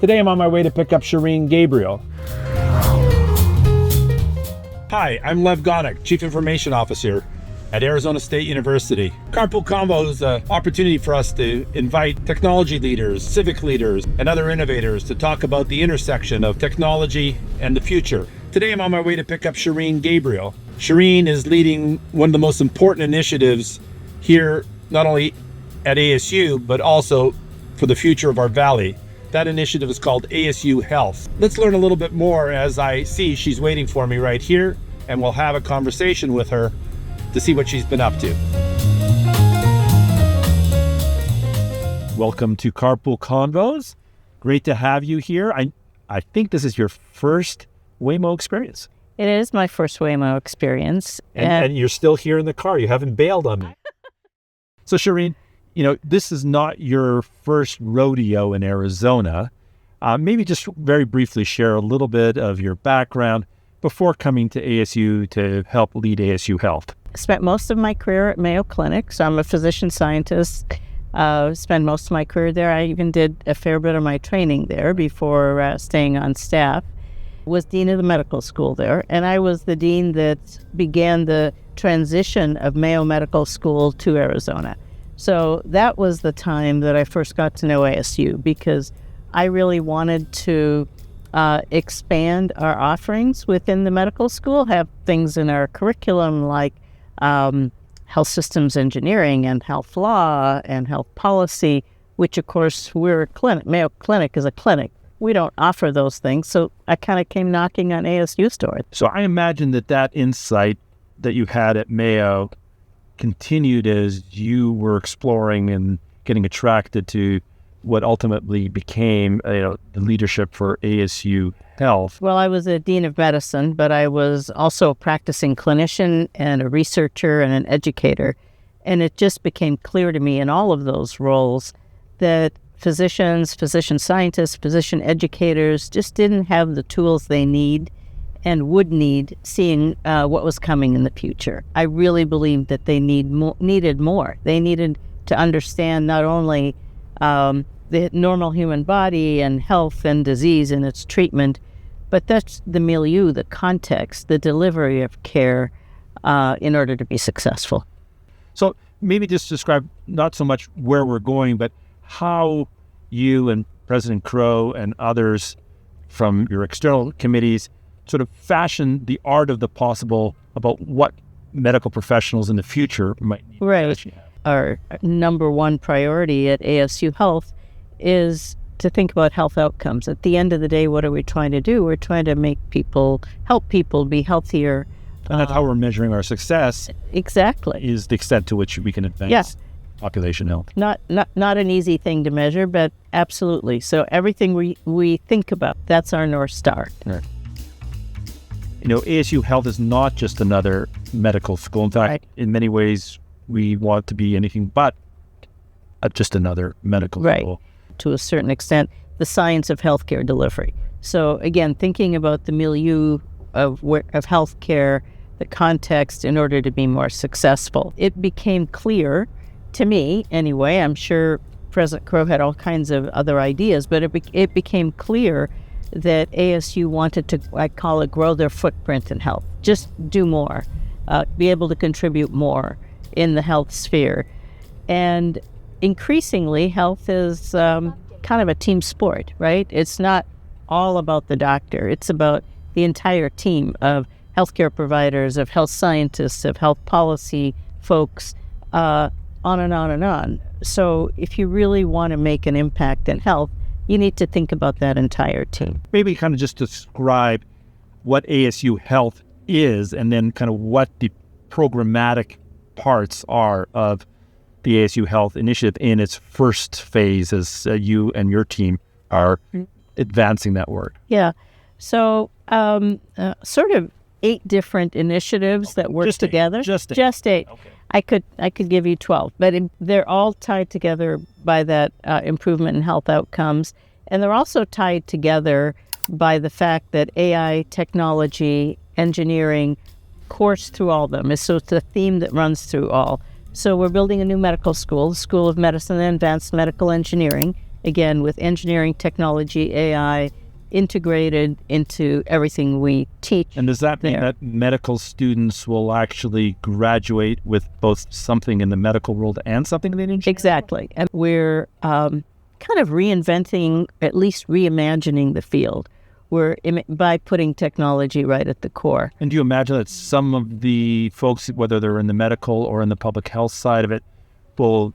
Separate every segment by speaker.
Speaker 1: Today I'm on my way to pick up Sherine Gabriel. Hi, I'm Lev Gonick, Chief Information Officer at Arizona State University. Carpool Convos is an opportunity for us to invite technology leaders, civic leaders, and other innovators to talk about the intersection of technology and the future. Today I'm on my way to pick up Sherine Gabriel. Sherine is leading one of the most important initiatives here, not only at ASU, but also for the future of our valley. That initiative is called ASU Health. Let's learn a little bit more as I see she's waiting for me right here, and we'll have a conversation with her to see what she's been up to. Welcome to Carpool Convos. Great to have you here. I think this is your first Waymo experience.
Speaker 2: It is my first Waymo experience.
Speaker 1: And you're still here in the car. You haven't bailed on me. So Sherine, this is not your first rodeo in Arizona. Maybe just very briefly share a little bit of your background before coming to ASU to help lead ASU Health.
Speaker 2: I spent most of my career at Mayo Clinic, so I'm a physician scientist. Spent most of my career there. I even did a fair bit of my training there before staying on staff. Was dean of the medical school there, and I was the dean that began the transition of Mayo Medical School to Arizona. So that was the time that I first got to know ASU, because I really wanted to expand our offerings within the medical school, have things in our curriculum like health systems engineering and health law and health policy, which of course we're a clinic. Mayo Clinic is a clinic. We don't offer those things. So I kind of came knocking on ASU's door.
Speaker 1: So I imagine that insight that you had at Mayo continued as you were exploring and getting attracted to what ultimately became the leadership for ASU Health.
Speaker 2: Well, I was a dean of medicine, but I was also a practicing clinician and a researcher and an educator. And it just became clear to me in all of those roles that physicians, physician scientists, physician educators just didn't have the tools they need and would need, seeing what was coming in the future. I really believed that they needed more. They needed to understand not only the normal human body and health and disease and its treatment, but that's the milieu, the context, the delivery of care in order to be successful.
Speaker 1: So maybe just describe not so much where we're going, but how you and President Crow and others from your external committees sort of fashion the art of the possible about what medical professionals in the future might need.
Speaker 2: Right. Our number one priority at ASU Health is to think about health outcomes. At the end of the day, what are we trying to do? We're trying to help people be healthier.
Speaker 1: And that's how we're measuring our success.
Speaker 2: Exactly.
Speaker 1: Is the extent to which we can advance population health.
Speaker 2: Not an easy thing to measure, but absolutely. So everything we think about, that's our North Star.
Speaker 1: Right. ASU Health is not just another medical school. In fact, in many ways, we want to be anything but just another medical school.
Speaker 2: To a certain extent, the science of healthcare delivery. So again, thinking about the milieu of healthcare, the context in order to be more successful. It became clear to me, anyway, I'm sure President Crow had all kinds of other ideas, but it became clear that ASU wanted to, I call it, grow their footprint in health. Just do more, be able to contribute more in the health sphere. And increasingly, health is kind of a team sport, right? It's not all about the doctor. It's about the entire team of healthcare providers, of health scientists, of health policy folks, on and on and on. So if you really want to make an impact in health, you need to think about that entire team.
Speaker 1: Maybe kind of just describe what ASU Health is and then kind of what the programmatic parts are of the ASU Health initiative in its first phase as you and your team are advancing that work.
Speaker 2: Yeah. So sort of 8 different initiatives that work together.
Speaker 1: Just
Speaker 2: 8.
Speaker 1: Okay.
Speaker 2: I could give you 12, but they're all tied together by that improvement in health outcomes. And they're also tied together by the fact that AI, technology, engineering course through all of them. So it's a theme that runs through all. So we're building a new medical school, the School of Medicine and Advanced Medical Engineering, again, with engineering, technology, AI, integrated into everything we teach.
Speaker 3: And does that mean that medical students will actually graduate with both something in the medical world and something in the engineering?
Speaker 2: Exactly. And we're kind of reinventing, at least reimagining the field. By putting technology right at the core.
Speaker 3: And do you imagine that some of the folks, whether they're in the medical or in the public health side of it, will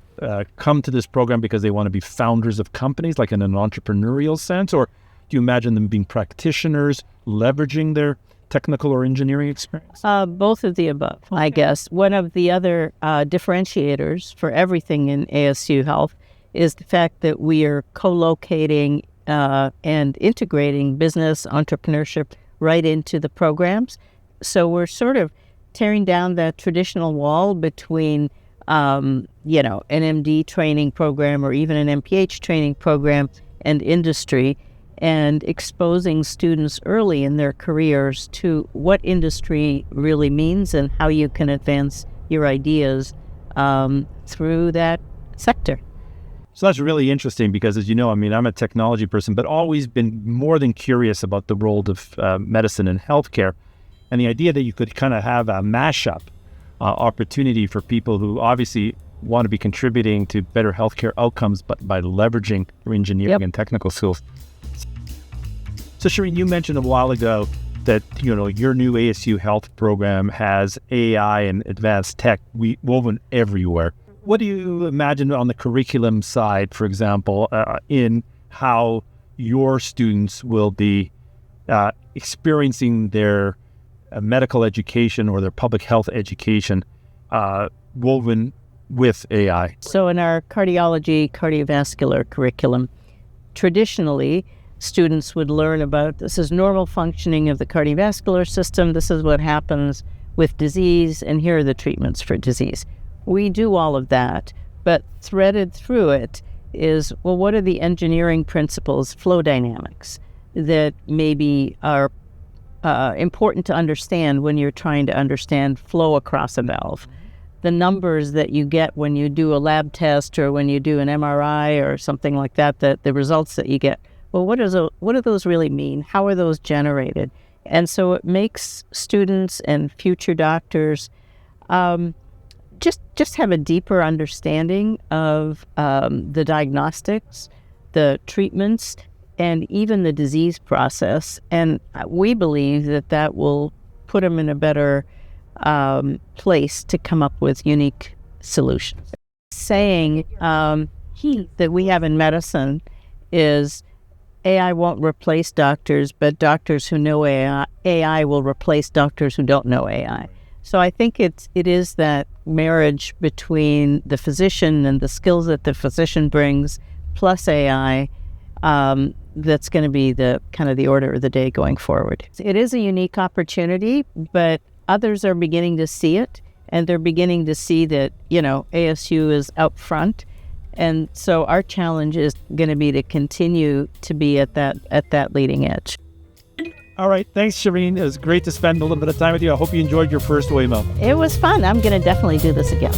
Speaker 3: come to this program because they want to be founders of companies, like in an entrepreneurial sense? Or do you imagine them being practitioners, leveraging their technical or engineering experience?
Speaker 2: Both of the above, I guess. One of the other differentiators for everything in ASU Health is the fact that we are co-locating and integrating business entrepreneurship right into the programs. So we're sort of tearing down that traditional wall between, an MD training program or even an MPH training program and industry, and exposing students early in their careers to what industry really means and how you can advance your ideas through that sector.
Speaker 3: So that's really interesting because, as you know, I'm a technology person, but always been more than curious about the role of medicine and healthcare. And the idea that you could kind of have a mashup opportunity for people who obviously want to be contributing to better healthcare outcomes, but by leveraging their engineering and technical skills. So Sherine, you mentioned a while ago that, your new ASU Health program has AI and advanced tech woven everywhere. What do you imagine on the curriculum side, for example, in how your students will be experiencing their medical education or their public health education woven with AI?
Speaker 2: So in our cardiology, cardiovascular curriculum, traditionally, students would learn about this is normal functioning of the cardiovascular system, this is what happens with disease, and here are the treatments for disease. We do all of that, but threaded through it is, what are the engineering principles, flow dynamics, that maybe are important to understand when you're trying to understand flow across a valve. The numbers that you get when you do a lab test or when you do an MRI or something like that, the results that you get, what do those really mean? How are those generated? And so it makes students and future doctors just have a deeper understanding of the diagnostics, the treatments, and even the disease process. And we believe that will put them in a better place to come up with unique solutions. Saying that we have in medicine is AI won't replace doctors, but doctors who know AI will replace doctors who don't know AI. So I think it is that marriage between the physician and the skills that the physician brings, plus AI, that's going to be the kind of the order of the day going forward. It is a unique opportunity, but others are beginning to see it, and they're beginning to see that, ASU is out front. And so our challenge is going to be to continue to be at that leading edge.
Speaker 3: All right. Thanks, Sherine. It was great to spend a little bit of time with you. I hope you enjoyed your first Waymo.
Speaker 2: It was fun. I'm going to definitely do this again.